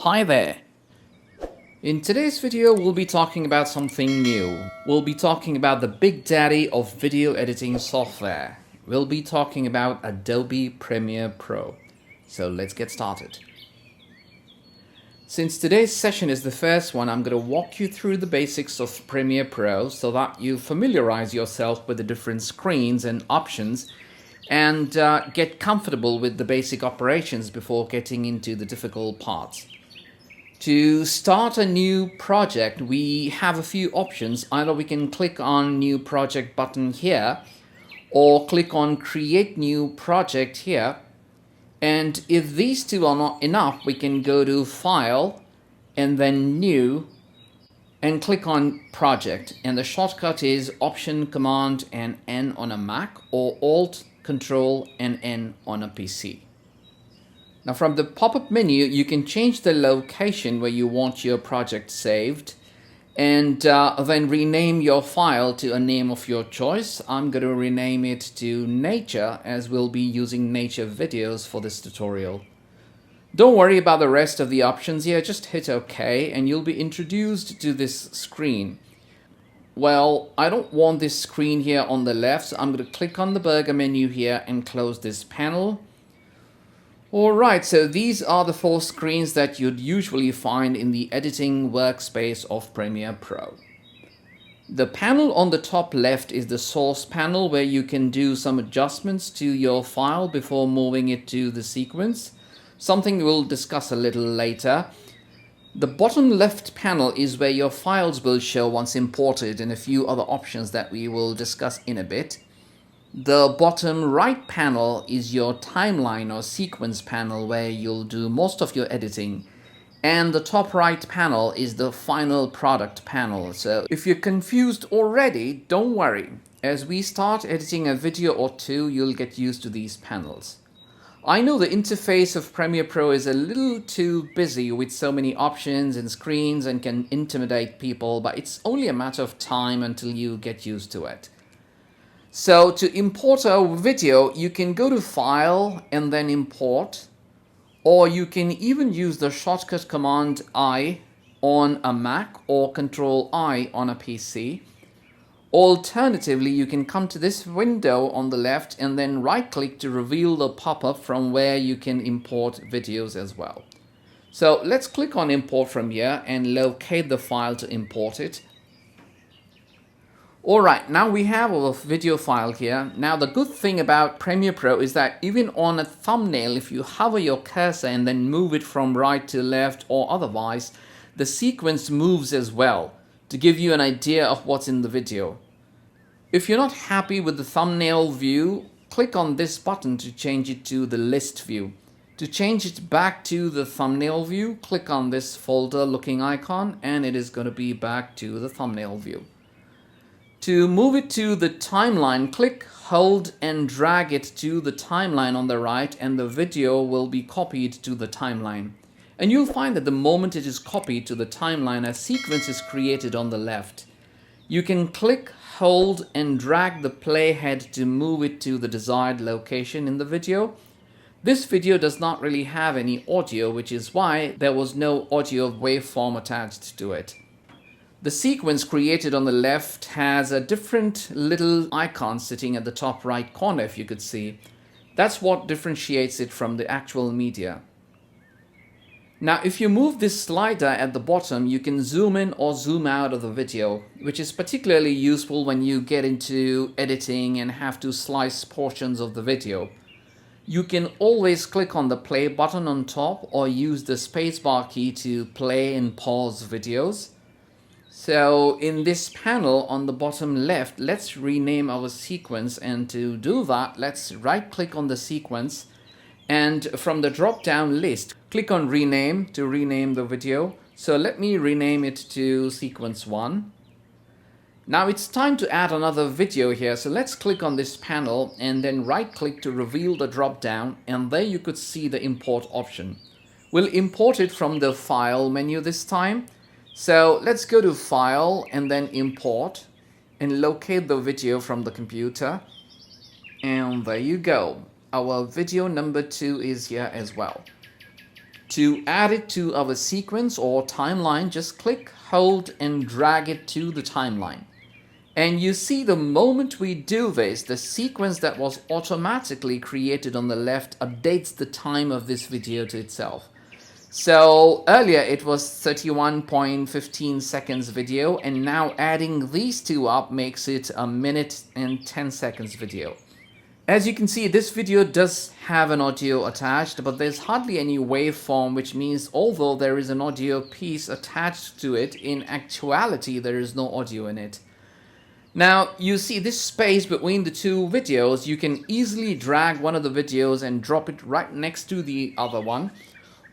Hi there! In today's video, we'll be talking about something new. We'll be talking about the big daddy of video editing software. We'll be talking about Adobe Premiere Pro. So let's get started. Since today's session is the first one, I'm going to walk you through the basics of Premiere Pro so that you familiarize yourself with the different screens and options and get comfortable with the basic operations before getting into the difficult parts. To start a new project, we have a few options. Either we can click on New Project button here, or click on Create New Project here. And if these two are not enough, we can go to File, and then New, and click on Project. And the shortcut is Option, Command, and N on a Mac, or Alt, Control, and N on a PC. Now from the pop-up menu, you can change the location where you want your project saved and then rename your file to a name of your choice. I'm going to rename it to Nature, as we'll be using nature videos for this tutorial. Don't worry about the rest of the options here, just hit OK and you'll be introduced to this screen. Well, I don't want this screen here on the left, so I'm going to click on the burger menu here and close this panel. Alright, so these are the four screens that you'd usually find in the editing workspace of Premiere Pro. The panel on the top left is the source panel, where you can do some adjustments to your file before moving it to the sequence, something we'll discuss a little later. The bottom left panel is where your files will show once imported, and a few other options that we will discuss in a bit. The bottom right panel is your timeline or sequence panel, where you'll do most of your editing. And the top right panel is the final product panel. So if you're confused already, don't worry. As we start editing a video or two, you'll get used to these panels. I know the interface of Premiere Pro is a little too busy with so many options and screens and can intimidate people, but it's only a matter of time until you get used to it. So to import a video, you can go to File and then Import, or you can even use the shortcut Command I on a Mac or Control I on a PC. Alternatively, you can come to this window on the left and then right-click to reveal the pop-up from where you can import videos as well. So let's click on Import from here and locate the file to import it. Alright, now we have our video file here. Now the good thing about Premiere Pro is that even on a thumbnail, if you hover your cursor and then move it from right to left or otherwise, the sequence moves as well to give you an idea of what's in the video. If you're not happy with the thumbnail view, click on this button to change it to the list view. To change it back to the thumbnail view, click on this folder looking icon and it is going to be back to the thumbnail view. To move it to the timeline, click, hold and drag it to the timeline on the right, and the video will be copied to the timeline. And you'll find that the moment it is copied to the timeline, a sequence is created on the left. You can click, hold and drag the playhead to move it to the desired location in the video. This video does not really have any audio, which is why there was no audio waveform attached to it. The sequence created on the left has a different little icon sitting at the top right corner, if you could see. That's what differentiates it from the actual media. Now, if you move this slider at the bottom, you can zoom in or zoom out of the video, which is particularly useful when you get into editing and have to slice portions of the video. You can always click on the play button on top or use the spacebar key to play and pause videos. So in this panel on the bottom left, let's rename our sequence, and to do that, let's right click on the sequence and from the drop down list, click on rename to rename the video. So let me rename it to sequence 1. Now it's time to add another video here, so let's click on this panel and then right click to reveal the drop down, and there you could see the import option. We'll import it from the file menu this time. So let's go to File and then Import and locate the video from the computer. And there you go. Our video number 2 is here as well. To add it to our sequence or timeline, just click, hold, and drag it to the timeline. And you see the moment we do this, the sequence that was automatically created on the left updates the time of this video to itself. So earlier it was 31.15 seconds video, and now adding these two up makes it a minute and 10 seconds video. As you can see, this video does have an audio attached, but there's hardly any waveform, which means although there is an audio piece attached to it, in actuality there is no audio in it. Now you see this space between the two videos. You can easily drag one of the videos and drop it right next to the other one.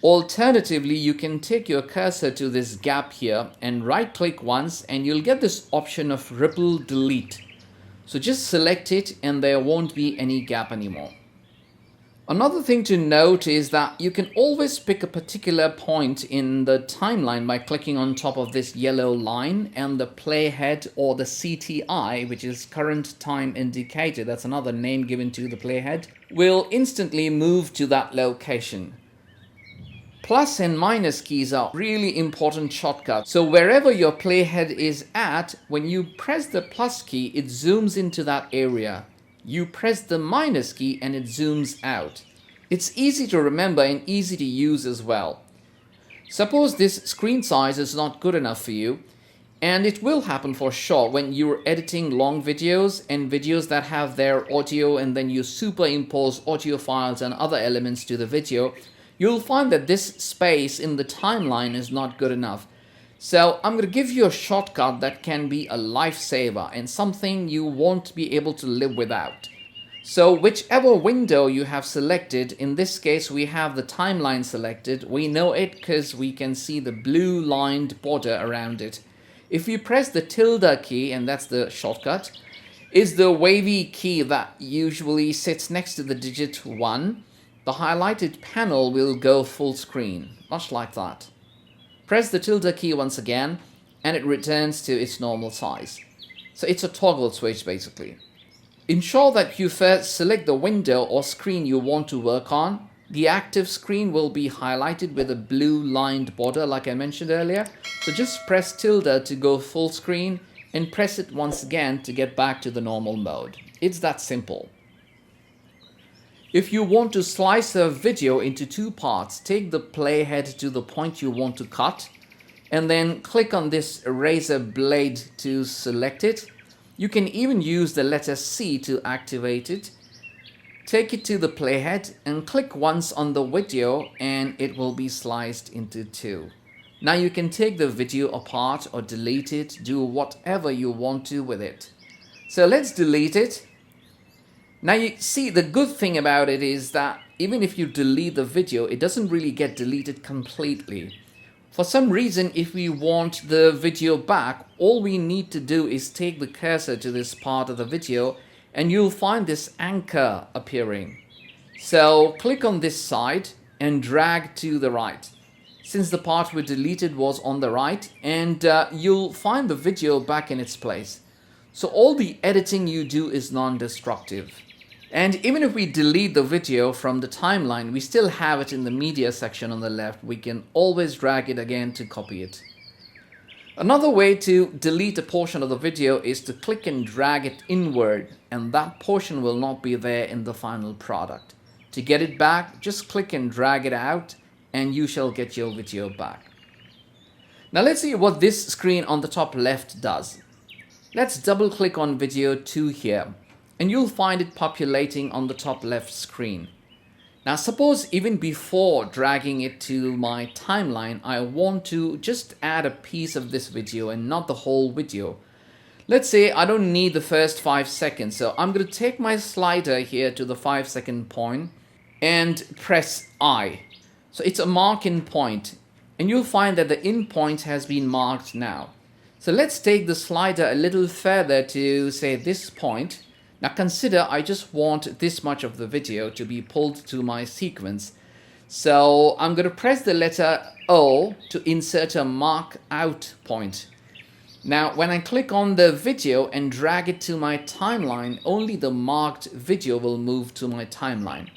Alternatively, you can take your cursor to this gap here and right click once, and you'll get this option of ripple delete. So just select it and there won't be any gap anymore. Another thing to note is that you can always pick a particular point in the timeline by clicking on top of this yellow line, and the playhead, or the CTI, which is current time indicator, that's another name given to the playhead, will instantly move to that location. Plus and minus keys are really important shortcuts. So wherever your playhead is at, when you press the plus key, it zooms into that area. You press the minus key and it zooms out. It's easy to remember and easy to use as well. Suppose this screen size is not good enough for you, and it will happen for sure when you're editing long videos and videos that have their audio, and then you superimpose audio files and other elements to the video. You'll find that this space in the timeline is not good enough. So I'm going to give you a shortcut that can be a lifesaver and something you won't be able to live without. So whichever window you have selected, in this case we have the timeline selected. We know it because we can see the blue lined border around it. If you press the tilde key, and that's the shortcut, is the wavy key that usually sits next to the digit 1. The highlighted panel will go full screen, much like that. Press the tilde key once again and it returns to its normal size. So it's a toggle switch basically. Ensure that you first select the window or screen you want to work on. The active screen will be highlighted with a blue lined border like I mentioned earlier. So just press tilde to go full screen and press it once again to get back to the normal mode. It's that simple. If you want to slice a video into two parts, take the playhead to the point you want to cut and then click on this eraser blade to select it. You can even use the letter C to activate it. Take it to the playhead and click once on the video and it will be sliced into two. Now you can take the video apart or delete it, do whatever you want to with it. So let's delete it. Now you see, the good thing about it is that even if you delete the video, it doesn't really get deleted completely. For some reason, if we want the video back, all we need to do is take the cursor to this part of the video and you'll find this anchor appearing. So click on this side and drag to the right, since the part we deleted was on the right, and you'll find the video back in its place. So all the editing you do is non-destructive. And even if we delete the video from the timeline, we still have it in the media section on the left. We can always drag it again to copy it. Another way to delete a portion of the video is to click and drag it inward, and that portion will not be there in the final product. To get it back, just click and drag it out and you shall get your video back. Now let's see what this screen on the top left does. Let's double click on video 2 here, and you'll find it populating on the top left screen. Now suppose even before dragging it to my timeline, I want to just add a piece of this video and not the whole video. Let's say I don't need the first 5 seconds, so I'm going to take my slider here to the 5-second point and press I. So it's a mark-in point, and you'll find that the in point has been marked now. So let's take the slider a little further to say this point. Now consider I just want this much of the video to be pulled to my sequence. So I'm going to press the letter O to insert a mark out point. Now when I click on the video and drag it to my timeline, only the marked video will move to my timeline.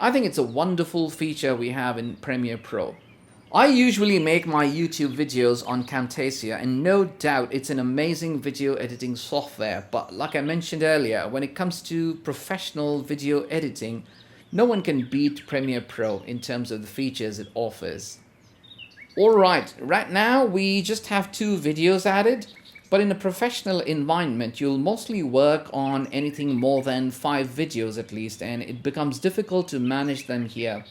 I think it's a wonderful feature we have in Premiere Pro. I usually make my YouTube videos on Camtasia, and no doubt it's an amazing video editing software, but like I mentioned earlier, when it comes to professional video editing, no one can beat Premiere Pro in terms of the features it offers. Alright, right now we just have 2 videos added, but in a professional environment you'll mostly work on anything more than 5 videos at least, and it becomes difficult to manage them here.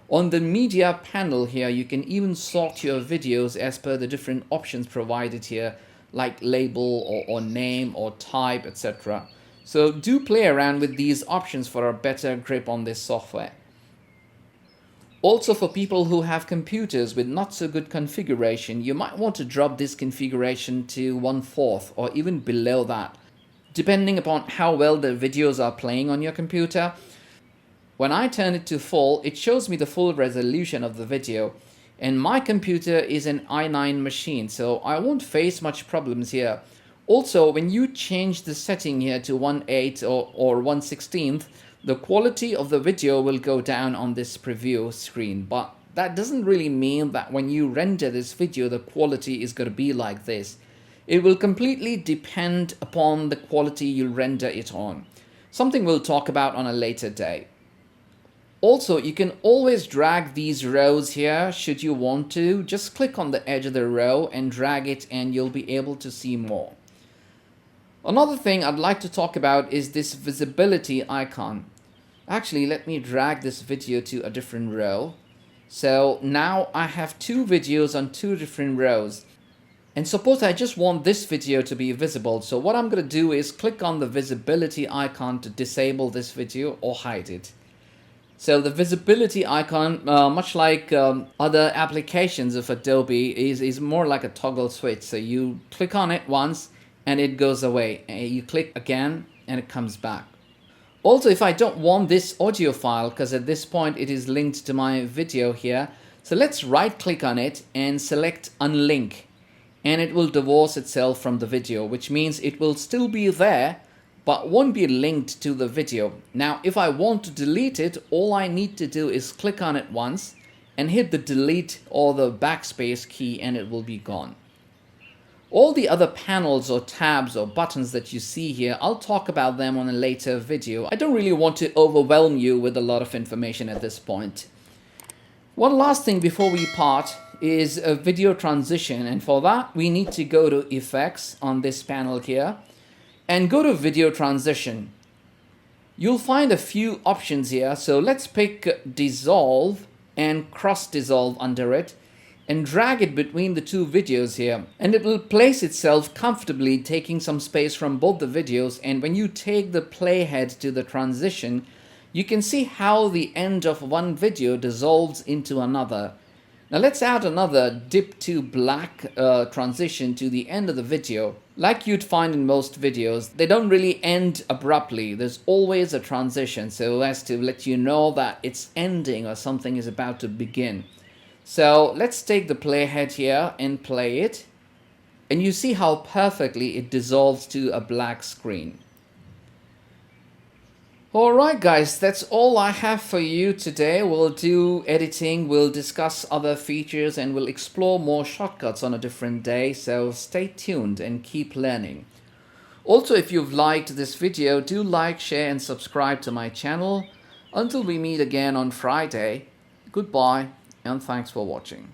On the media panel here, you can even sort your videos as per the different options provided here, like label or name or type, etc. So do play around with these options for a better grip on this software. Also, for people who have computers with not so good configuration, you might want to drop this configuration to 1/4 or even below that, depending upon how well the videos are playing on your computer. When I turn it to full, it shows me the full resolution of the video, and my computer is an i9 machine, so I won't face much problems here. Also, when you change the setting here to 1/8 or 1/16, the quality of the video will go down on this preview screen, but that doesn't really mean that when you render this video the quality is going to be like this. It will completely depend upon the quality you render it on, something we'll talk about on a later day. Also, you can always drag these rows here should you want to. Just click on the edge of the row and drag it and you'll be able to see more. Another thing I'd like to talk about is this visibility icon. Actually, let me drag this video to a different row. So now I have 2 videos on 2 different rows. And suppose I just want this video to be visible. So what I'm going to do is click on the visibility icon to disable this video or hide it. So the visibility icon, much like other applications of Adobe, is more like a toggle switch. So you click on it once and it goes away. And you click again and it comes back. Also, if I don't want this audio file, because at this point it is linked to my video here, so let's right click on it and select unlink, and it will divorce itself from the video, which means it will still be there but won't be linked to the video. Now, if I want to delete it, all I need to do is click on it once and hit the delete or the backspace key and it will be gone. All the other panels or tabs or buttons that you see here, I'll talk about them on a later video. I don't really want to overwhelm you with a lot of information at this point. One last thing before we part is a video transition, and for that we need to go to effects on this panel here and go to video transition. You'll find a few options here, so let's pick dissolve and cross dissolve under it and drag it between the 2 videos here, and it will place itself comfortably, taking some space from both the videos. And when you take the playhead to the transition, you can see how the end of one video dissolves into another. Now let's add another dip to black transition to the end of the video. Like you'd find in most videos, they don't really end abruptly. There's always a transition, so as to let you know that it's ending or something is about to begin. So let's take the playhead here and play it, and you see how perfectly it dissolves to a black screen. Alright guys, that's all I have for you today. We'll do editing, we'll discuss other features, and we'll explore more shortcuts on a different day, so stay tuned and keep learning. Also, if you've liked this video, do like, share and subscribe to my channel. Until we meet again on Friday, goodbye and thanks for watching.